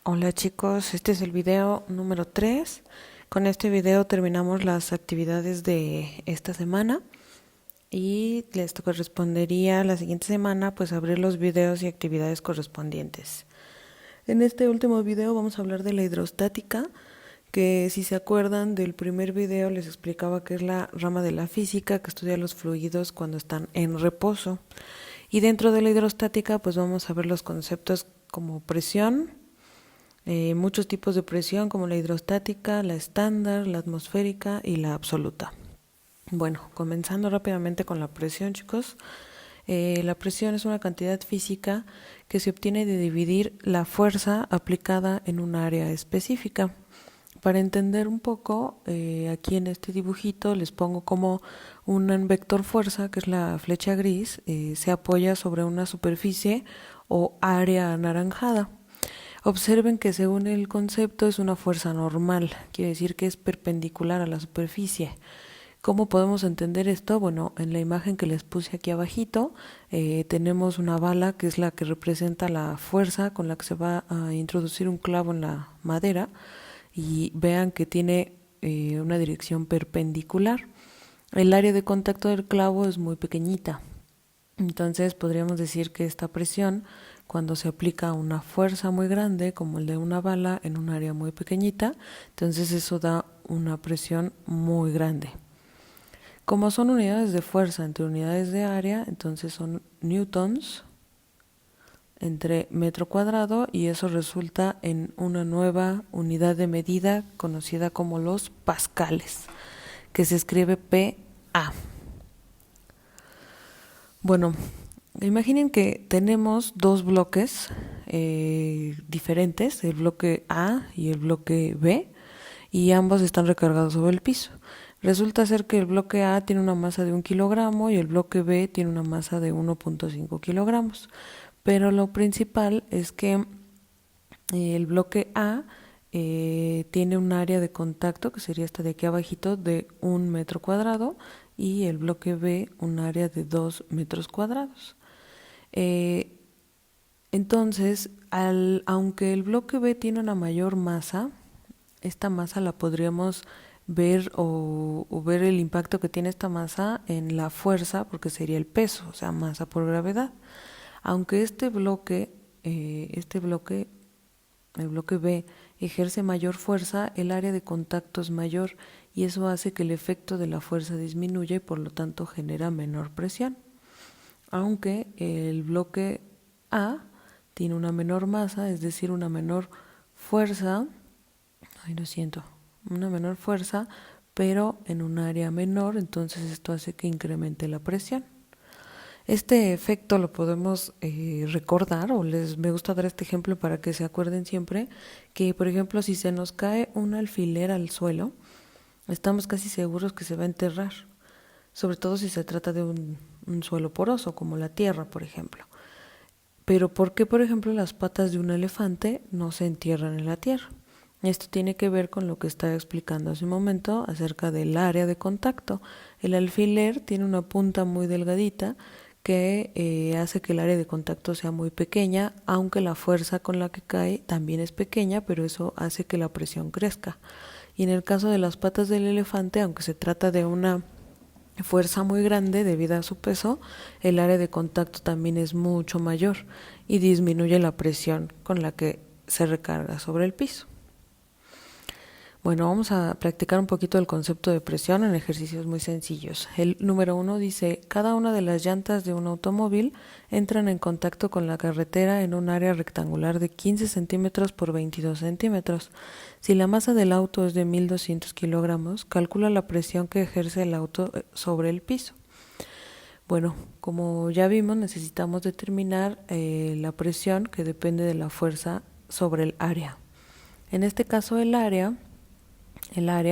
Hola chicos, este es el video número 3. Con este video terminamos las actividades de esta semana y les correspondería la siguiente semana pues abrir los videos y actividades correspondientes. En este último video vamos a hablar de la hidrostática, que si se acuerdan del primer video les explicaba que es la rama de la física que estudia los fluidos cuando están en reposo. Y dentro de la hidrostática pues vamos a ver los conceptos como presión, muchos tipos de presión como la hidrostática, la estándar, la atmosférica y la absoluta. Bueno, comenzando rápidamente con la presión, chicos. La presión es una cantidad física que se obtiene de dividir la fuerza aplicada en un área específica. Para entender un poco, aquí en este dibujito les pongo como un vector fuerza, que es la flecha gris, se apoya sobre una superficie o área anaranjada. Observen que según el concepto es una fuerza normal, quiere decir que es perpendicular a la superficie. ¿Cómo podemos entender esto? Bueno, en la imagen que les puse aquí abajito tenemos una bala que es la que representa la fuerza con la que se va a introducir un clavo en la madera y vean que tiene una dirección perpendicular. El área de contacto del clavo es muy pequeñita, entonces podríamos decir que esta presión, cuando se aplica una fuerza muy grande, como el de una bala, en un área muy pequeñita, entonces eso da una presión muy grande. Como son unidades de fuerza entre unidades de área, entonces son newtons entre metro cuadrado y eso resulta en una nueva unidad de medida conocida como los pascales, que se escribe PA. Bueno, imaginen que tenemos dos bloques diferentes, el bloque A y el bloque B, y ambos están recargados sobre el piso. Resulta ser que el bloque A tiene una masa de 1 kilogramo y el bloque B tiene una masa de 1.5 kilogramos. Pero lo principal es que el bloque A tiene un área de contacto, que sería esta de aquí abajito, de 1 metro cuadrado, y el bloque B un área de 2 metros cuadrados. Entonces, aunque el bloque B tiene una mayor masa, esta masa la podríamos ver o ver el impacto que tiene esta masa en la fuerza, porque sería el peso, o sea, masa por gravedad. Aunque el bloque B ejerce mayor fuerza, el área de contacto es mayor y eso hace que el efecto de la fuerza disminuya y por lo tanto genera menor presión. Aunque el bloque A tiene una menor masa, es decir, una menor fuerza, una menor fuerza, pero en un área menor, entonces esto hace que incremente la presión. Este efecto lo podemos recordar, me gusta dar este ejemplo para que se acuerden siempre que, por ejemplo, si se nos cae un alfiler al suelo, estamos casi seguros que se va a enterrar, sobre todo si se trata de un suelo poroso, como la tierra, por ejemplo. Pero ¿por qué, por ejemplo, las patas de un elefante no se entierran en la tierra? Esto tiene que ver con lo que estaba explicando hace un momento acerca del área de contacto. El alfiler tiene una punta muy delgadita que hace que el área de contacto sea muy pequeña, aunque la fuerza con la que cae también es pequeña, pero eso hace que la presión crezca. Y en el caso de las patas del elefante, aunque se trata de una fuerza muy grande debido a su peso, el área de contacto también es mucho mayor y disminuye la presión con la que se recarga sobre el piso. Bueno, vamos a practicar un poquito el concepto de presión en ejercicios muy sencillos. El número 1 dice, cada una de las llantas de un automóvil entran en contacto con la carretera en un área rectangular de 15 centímetros por 22 centímetros. Si la masa del auto es de 1.200 kilogramos, calcula la presión que ejerce el auto sobre el piso. Bueno, como ya vimos, necesitamos determinar la presión que depende de la fuerza sobre el área. En este caso, el área,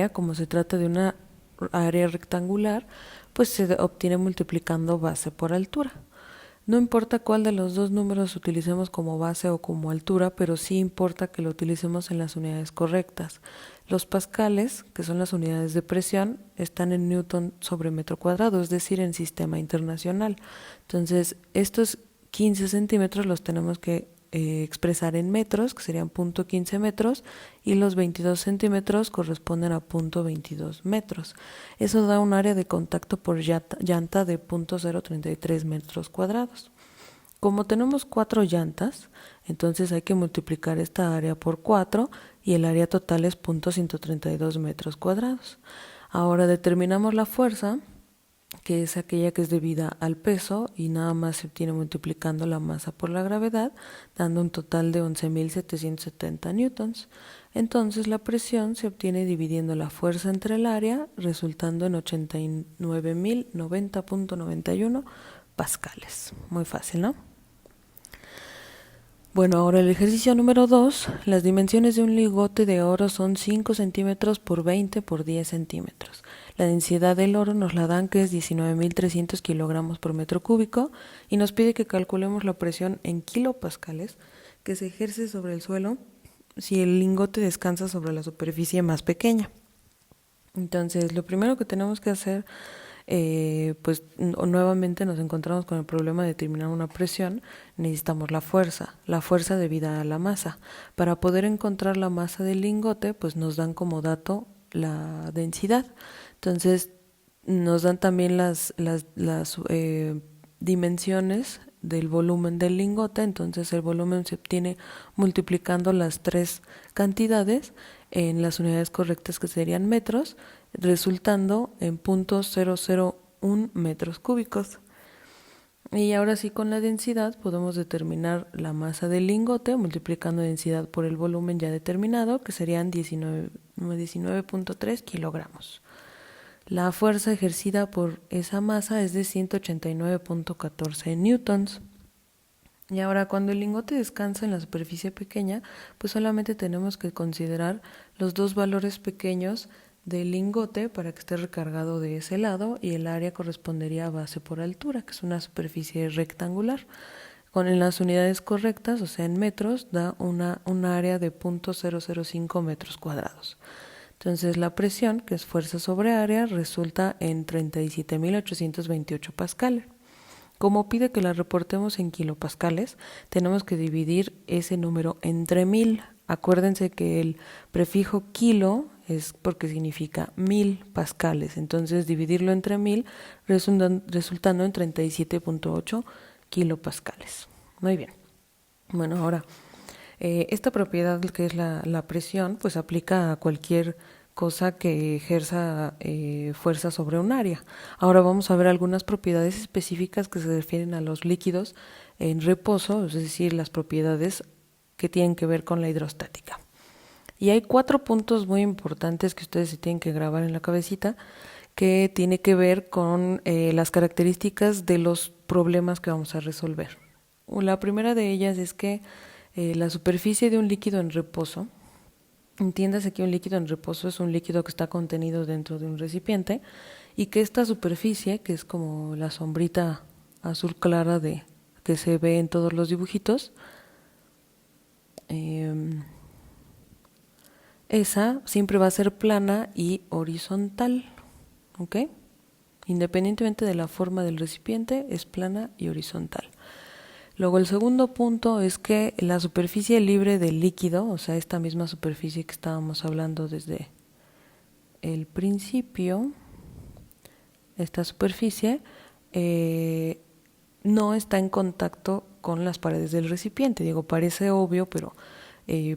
como se trata de una área rectangular, pues se obtiene multiplicando base por altura. No importa cuál de los dos números utilicemos como base o como altura, pero sí importa que lo utilicemos en las unidades correctas. Los pascales, que son las unidades de presión, están en newton sobre metro cuadrado, es decir, en sistema internacional. Entonces, estos 15 centímetros los tenemos que expresar en metros, que serían 0.15 metros, y los 22 centímetros corresponden a 0.22 metros. Eso da un área de contacto por llanta de 0.033 metros cuadrados. Como tenemos 4 llantas, entonces hay que multiplicar esta área por 4 y el área total es 0.132 metros cuadrados. Ahora determinamos la fuerza, que es aquella que es debida al peso y nada más se obtiene multiplicando la masa por la gravedad, dando un total de 11.770 newtons. Entonces la presión se obtiene dividiendo la fuerza entre el área, resultando en 89.090.91 pascales. Muy fácil, ¿no? Bueno, ahora el ejercicio número 2, las dimensiones de un lingote de oro son 5 centímetros por 20 por 10 centímetros. La densidad del oro nos la dan que es 19.300 kilogramos por metro cúbico y nos pide que calculemos la presión en kilopascales que se ejerce sobre el suelo si el lingote descansa sobre la superficie más pequeña. Entonces, lo primero que tenemos que hacer, pues nuevamente nos encontramos con el problema de determinar una presión. Necesitamos la fuerza debida a la masa. Para poder encontrar la masa del lingote, pues nos dan como dato la densidad. Entonces, nos dan también las dimensiones del volumen del lingote. Entonces, el volumen se obtiene multiplicando las tres cantidades en las unidades correctas, que serían metros, resultando en 0.001 metros cúbicos. Y ahora sí, con la densidad podemos determinar la masa del lingote multiplicando densidad por el volumen ya determinado, que serían 19.3 kilogramos. La fuerza ejercida por esa masa es de 189.14 newtons. Y ahora, cuando el lingote descansa en la superficie pequeña, pues solamente tenemos que considerar los dos valores pequeños del lingote para que esté recargado de ese lado, y el área correspondería a base por altura, que es una superficie rectangular. En las unidades correctas, o sea en metros, da un área de 0.005 metros cuadrados. Entonces la presión, que es fuerza sobre área, resulta en 37.828 pascales. Como pide que la reportemos en kilopascales, tenemos que dividir ese número entre 1000. Acuérdense que el prefijo kilo es porque significa 1000 pascales. Entonces dividirlo entre 1000 resultando en 37.8 kilopascales. Muy bien. Bueno, ahora esta propiedad, que es la presión, pues aplica a cualquier cosa que ejerza fuerza sobre un área. Ahora vamos a ver algunas propiedades específicas que se refieren a los líquidos en reposo, es decir, las propiedades que tienen que ver con la hidrostática. Y hay 4 puntos muy importantes que ustedes se tienen que grabar en la cabecita, que tiene que ver con las características de los problemas que vamos a resolver. La primera de ellas es que la superficie de un líquido en reposo, entiéndase que un líquido en reposo es un líquido que está contenido dentro de un recipiente, y que esta superficie, que es como la sombrita azul clara que se ve en todos los dibujitos, esa siempre va a ser plana y horizontal, ¿ok? Independientemente de la forma del recipiente, es plana y horizontal. Luego, el segundo punto es que la superficie libre del líquido, o sea, esta misma superficie que estábamos hablando desde el principio, esta superficie no está en contacto con las paredes del recipiente. Digo, parece obvio, pero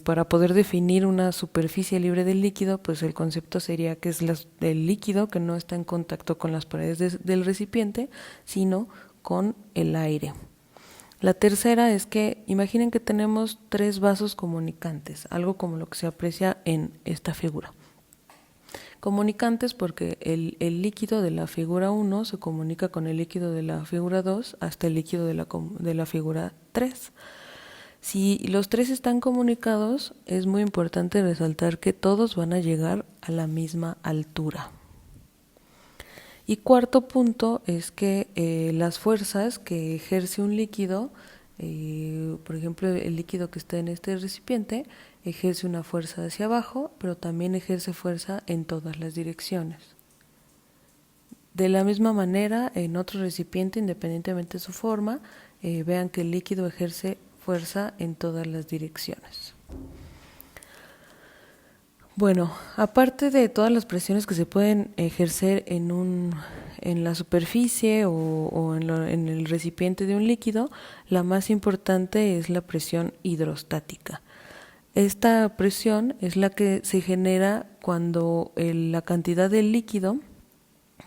para poder definir una superficie libre del líquido, pues el concepto sería que es el líquido que no está en contacto con las paredes del recipiente, sino con el aire. La tercera es que imaginen que tenemos 3 vasos comunicantes, algo como lo que se aprecia en esta figura. Comunicantes porque el líquido de la figura 1 se comunica con el líquido de la figura 2 hasta el líquido de la figura 3. Si los 3 están comunicados, es muy importante resaltar que todos van a llegar a la misma altura. Y cuarto punto es que las fuerzas que ejerce un líquido, por ejemplo, el líquido que está en este recipiente, ejerce una fuerza hacia abajo, pero también ejerce fuerza en todas las direcciones. De la misma manera, en otro recipiente, independientemente de su forma, vean que el líquido ejerce fuerza en todas las direcciones. Bueno, aparte de todas las presiones que se pueden ejercer en la superficie o en el recipiente de un líquido, la más importante es la presión hidrostática. Esta presión es la que se genera cuando la cantidad de líquido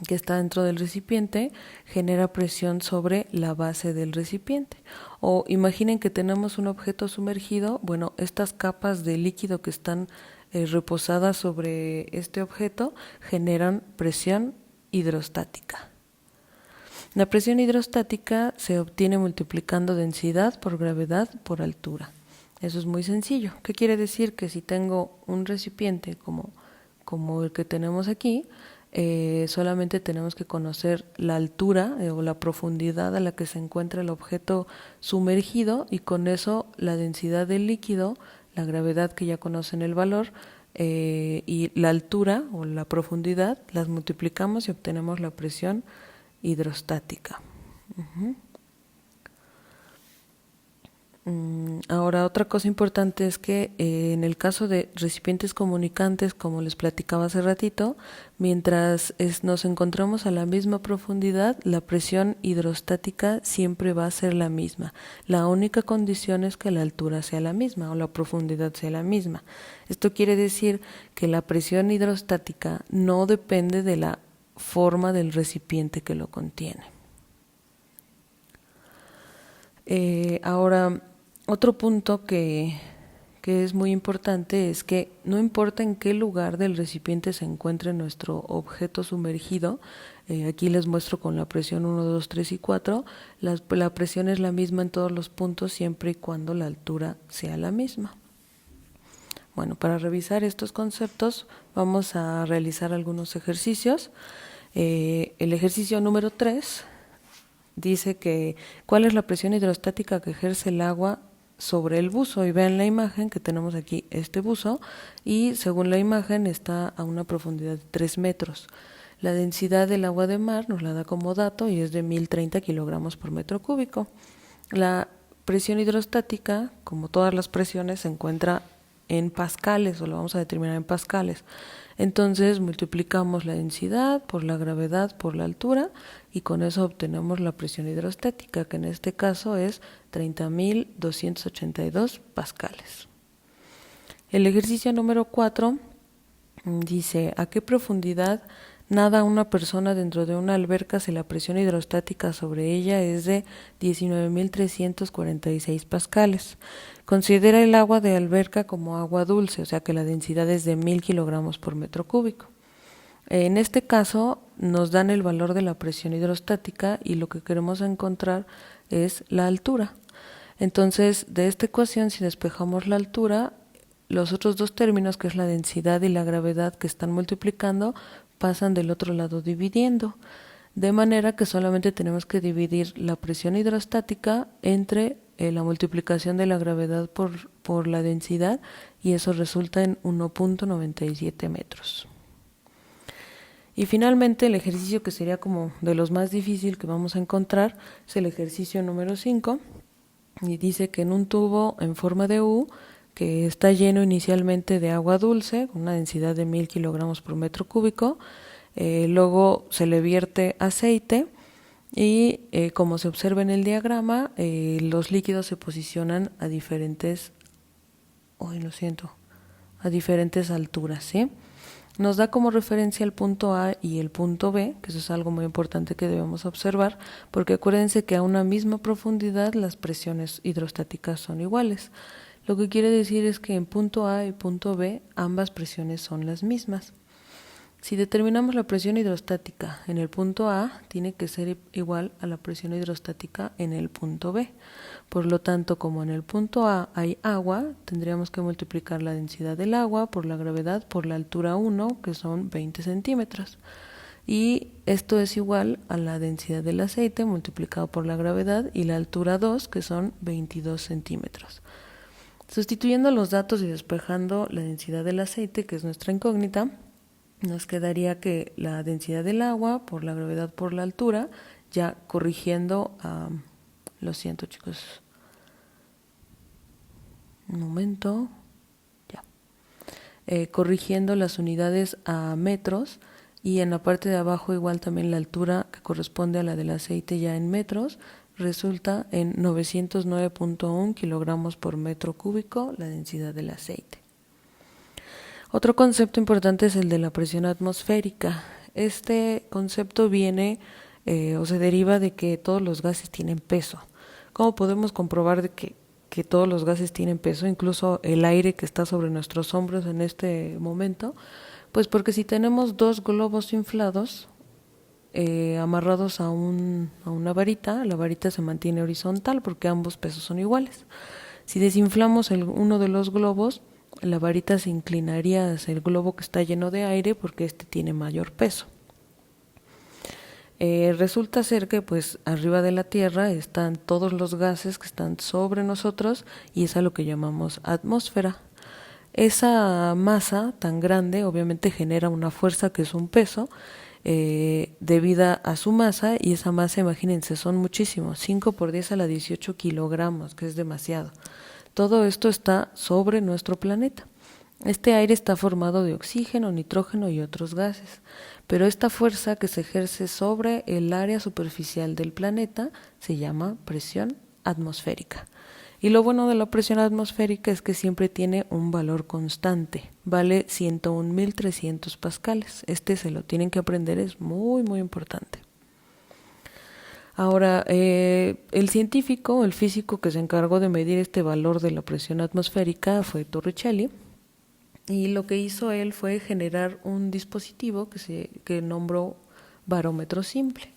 que está dentro del recipiente genera presión sobre la base del recipiente. O imaginen que tenemos un objeto sumergido, bueno, estas capas de líquido que están reposadas sobre este objeto generan presión hidrostática. La presión hidrostática se obtiene multiplicando densidad por gravedad por altura. Eso es muy sencillo. ¿Qué quiere decir? Que si tengo un recipiente como el que tenemos aquí, solamente tenemos que conocer la altura o la profundidad a la que se encuentra el objeto sumergido, y con eso la densidad del líquido, la gravedad que ya conocen el valor, y la altura o la profundidad las multiplicamos y obtenemos la presión hidrostática. Ahora, otra cosa importante es que en el caso de recipientes comunicantes, como les platicaba hace ratito, mientras nos encontramos a la misma profundidad, la presión hidrostática siempre va a ser la misma. La única condición es que la altura sea la misma o la profundidad sea la misma. Esto quiere decir que la presión hidrostática no depende de la forma del recipiente que lo contiene. Ahora, otro punto que es muy importante es que no importa en qué lugar del recipiente se encuentre nuestro objeto sumergido, aquí les muestro con la presión 1, 2, 3 y 4, la presión es la misma en todos los puntos siempre y cuando la altura sea la misma. Bueno, para revisar estos conceptos vamos a realizar algunos ejercicios. El ejercicio número 3 dice que ¿cuál es la presión hidrostática que ejerce el agua sobre el buzo? Y vean la imagen que tenemos aquí, este buzo, y según la imagen está a una profundidad de 3 metros. La densidad del agua de mar nos la da como dato y es de 1030 kilogramos por metro cúbico. La presión hidrostática, como todas las presiones, se encuentra en pascales, o lo vamos a determinar en pascales. Entonces multiplicamos la densidad por la gravedad por la altura y con eso obtenemos la presión hidrostática, que en este caso es 30.282 pascales. El ejercicio número 4 dice: ¿a qué profundidad nada una persona dentro de una alberca si la presión hidrostática sobre ella es de 19.346 pascales? Considera el agua de alberca como agua dulce, o sea que la densidad es de 1000 kilogramos por metro cúbico. En este caso nos dan el valor de la presión hidrostática y lo que queremos encontrar es la altura. Entonces, de esta ecuación, si despejamos la altura, los otros dos términos, que es la densidad y la gravedad que están multiplicando, pasan del otro lado dividiendo, de manera que solamente tenemos que dividir la presión hidrostática entre la multiplicación de la gravedad por la densidad, y eso resulta en 1.97 metros. Y finalmente el ejercicio que sería como de los más difíciles que vamos a encontrar es el ejercicio número 5, y dice que en un tubo en forma de U, que está lleno inicialmente de agua dulce, con una densidad de 1000 kilogramos por metro cúbico, luego se le vierte aceite y como se observa en el diagrama, los líquidos se posicionan a diferentes alturas, ¿sí? Nos da como referencia el punto A y el punto B, que eso es algo muy importante que debemos observar, porque acuérdense que a una misma profundidad las presiones hidrostáticas son iguales. Lo que quiere decir es que en punto A y punto B ambas presiones son las mismas. Si determinamos la presión hidrostática en el punto A, tiene que ser igual a la presión hidrostática en el punto B. Por lo tanto, como en el punto A hay agua, tendríamos que multiplicar la densidad del agua por la gravedad por la altura 1, que son 20 centímetros. Y esto es igual a la densidad del aceite multiplicado por la gravedad y la altura 2, que son 22 centímetros. Sustituyendo los datos y despejando la densidad del aceite, que es nuestra incógnita, nos quedaría que la densidad del agua por la gravedad por la altura, ya corrigiendo, lo siento chicos, Un momento. Ya. Corrigiendo las unidades a metros, y en la parte de abajo igual también la altura que corresponde a la del aceite ya en metros, resulta en 909.1 kilogramos por metro cúbico la densidad del aceite. Otro concepto importante es el de la presión atmosférica. Este concepto viene o se deriva de que todos los gases tienen peso. ¿Cómo podemos comprobar de que todos los gases tienen peso, incluso el aire que está sobre nuestros hombros en este momento? Pues porque si tenemos dos globos inflados amarrados a una varita, la varita se mantiene horizontal porque ambos pesos son iguales. Si desinflamos uno de los globos, la varita se inclinaría hacia el globo que está lleno de aire porque este tiene mayor peso. Resulta ser que pues arriba de la Tierra están todos los gases que están sobre nosotros y es a lo que llamamos atmósfera. Esa masa tan grande obviamente genera una fuerza que es un peso debida a su masa, y esa masa, imagínense, son muchísimos, 5 por 10 a la 18 kilogramos, que es demasiado. Todo esto está sobre nuestro planeta. Este aire está formado de oxígeno, nitrógeno y otros gases, pero esta fuerza que se ejerce sobre el área superficial del planeta se llama presión atmosférica. Y lo bueno de la presión atmosférica es que siempre tiene un valor constante, vale 101.300 pascales. Este se lo tienen que aprender, es muy muy importante. Ahora, el científico, el físico que se encargó de medir este valor de la presión atmosférica fue Torricelli, y lo que hizo él fue generar un dispositivo que nombró barómetro simple.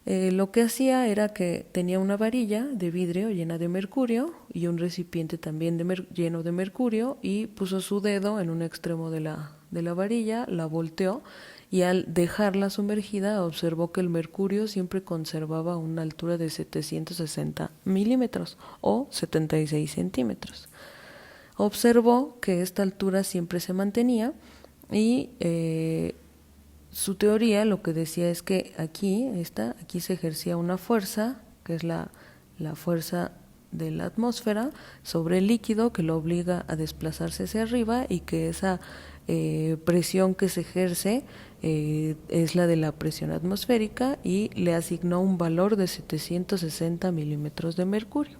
Lo que hacía era que tenía una varilla de vidrio llena de mercurio y un recipiente también lleno de mercurio, y puso su dedo en un extremo de la varilla, la volteó, y al dejarla sumergida observó que el mercurio siempre conservaba una altura de 760 milímetros o 76 centímetros. Observó que esta altura siempre se mantenía, y su teoría lo que decía es que aquí se ejercía una fuerza, que es la fuerza de la atmósfera sobre el líquido, que lo obliga a desplazarse hacia arriba, y que esa presión que se ejerce es la de la presión atmosférica, y le asignó un valor de 760 milímetros de mercurio.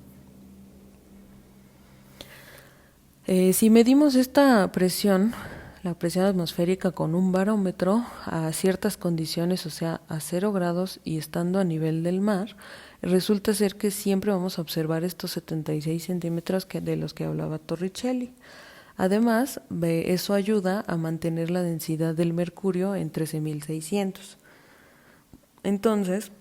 Si medimos esta presión, la presión atmosférica, con un barómetro a ciertas condiciones, o sea, a 0 grados y estando a nivel del mar, resulta ser que siempre vamos a observar estos 76 centímetros de los que hablaba Torricelli. Además, eso ayuda a mantener la densidad del mercurio en 13.600. Entonces,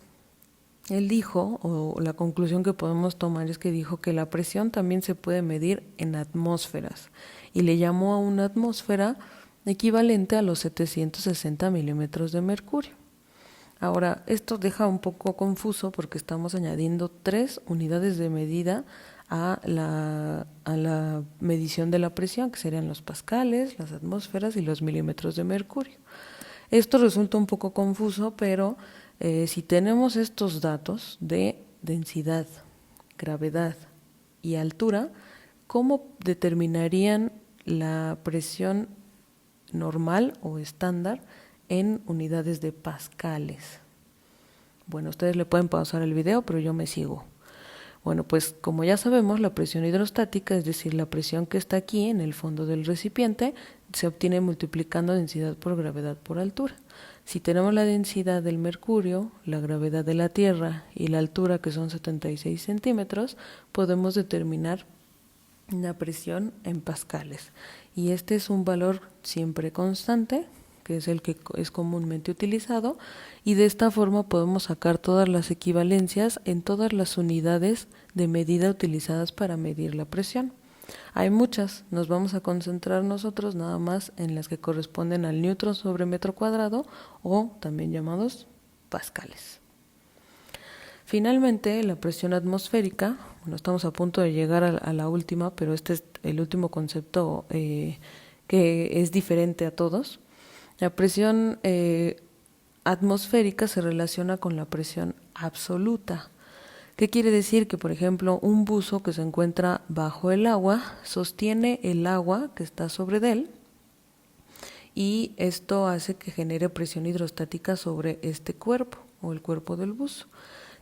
él dijo, o la conclusión que podemos tomar es que dijo que la presión también se puede medir en atmósferas, y le llamó a una atmósfera equivalente a los 760 milímetros de mercurio. Ahora, esto deja un poco confuso porque estamos añadiendo 3 unidades de medida a la medición de la presión, que serían los pascales, las atmósferas y los milímetros de mercurio. Esto resulta un poco confuso, pero si tenemos estos datos de densidad, gravedad y altura, ¿cómo determinarían la presión normal o estándar en unidades de pascales? Bueno, ustedes le pueden pausar el video, pero yo me sigo. Bueno, pues como ya sabemos, la presión hidrostática, es decir, la presión que está aquí en el fondo del recipiente, se obtiene multiplicando densidad por gravedad por altura. Si tenemos la densidad del mercurio, la gravedad de la Tierra y la altura, que son 76 centímetros, podemos determinar la presión en pascales. Y este es un valor siempre constante, que es el que es comúnmente utilizado, y de esta forma podemos sacar todas las equivalencias en todas las unidades de medida utilizadas para medir la presión. Hay muchas, nos vamos a concentrar nosotros nada más en las que corresponden al newton sobre metro cuadrado, o también llamados pascales. Finalmente, la presión atmosférica, bueno, estamos a punto de llegar a la última, pero este es el último concepto que es diferente a todos. La presión atmosférica se relaciona con la presión absoluta. ¿Qué quiere decir? Que, por ejemplo, un buzo que se encuentra bajo el agua sostiene el agua que está sobre él, y esto hace que genere presión hidrostática sobre este cuerpo o el cuerpo del buzo.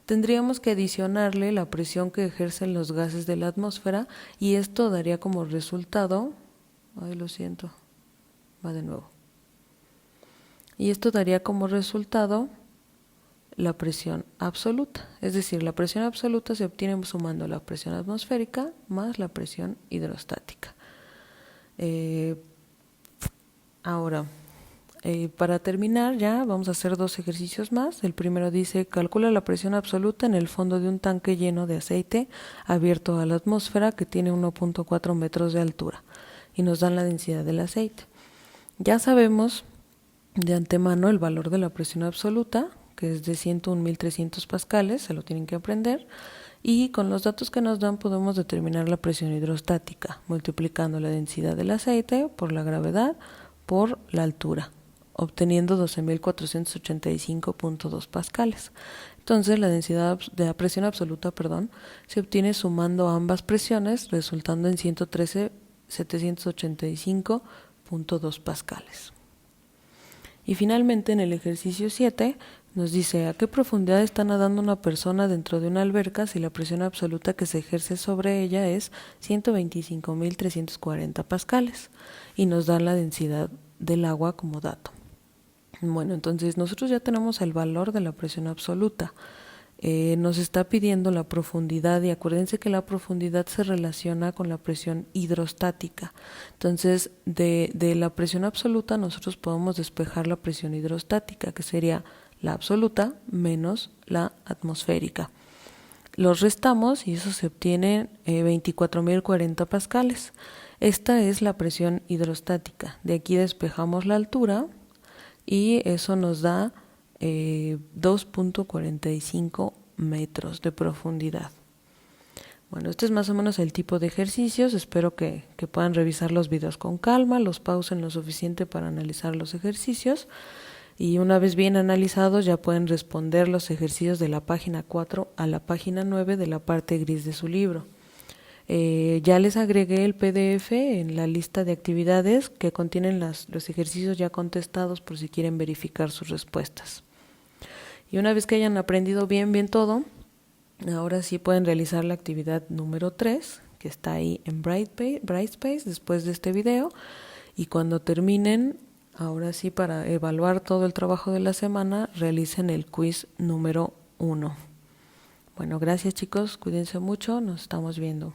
Tendríamos que adicionarle la presión que ejercen los gases de la atmósfera, y esto daría como resultado, lo siento, va de nuevo. Y esto daría como resultado la presión absoluta. Es decir, la presión absoluta se obtiene sumando la presión atmosférica más la presión hidrostática. Ahora, para terminar ya vamos a hacer 2 ejercicios más. El primero dice: calcula la presión absoluta en el fondo de un tanque lleno de aceite abierto a la atmósfera que tiene 1.4 metros de altura, y nos dan la densidad del aceite. Ya sabemos de antemano el valor de la presión absoluta, que es de 101.300 pascales, se lo tienen que aprender, y con los datos que nos dan podemos determinar la presión hidrostática, multiplicando la densidad del aceite por la gravedad por la altura, obteniendo 12.485.2 pascales. Entonces la densidad de la presión absoluta, se obtiene sumando ambas presiones, resultando en 113.785.2 pascales. Y finalmente, en el ejercicio 7 nos dice: ¿a qué profundidad está nadando una persona dentro de una alberca si la presión absoluta que se ejerce sobre ella es 125.340 pascales? Y nos da la densidad del agua como dato. Bueno, entonces nosotros ya tenemos el valor de la presión absoluta. Nos está pidiendo la profundidad, y acuérdense que la profundidad se relaciona con la presión hidrostática. Entonces, de la presión absoluta nosotros podemos despejar la presión hidrostática, que sería la absoluta menos la atmosférica. Los restamos y eso se obtiene 24.040 pascales. Esta es la presión hidrostática. De aquí despejamos la altura y eso nos da 2.45 metros de profundidad. Bueno, este es más o menos el tipo de ejercicios. Espero que puedan revisar los videos con calma, los pausen lo suficiente para analizar los ejercicios, y una vez bien analizados ya pueden responder los ejercicios de la página 4 a la página 9 de la parte gris de su libro. Ya les agregué el PDF en la lista de actividades que contienen los ejercicios ya contestados, por si quieren verificar sus respuestas. Y una vez que hayan aprendido bien todo, ahora sí pueden realizar la actividad número 3, que está ahí en Brightspace después de este video, y cuando terminen, ahora sí, para evaluar todo el trabajo de la semana, realicen el quiz número 1. Bueno, gracias chicos, cuídense mucho, nos estamos viendo.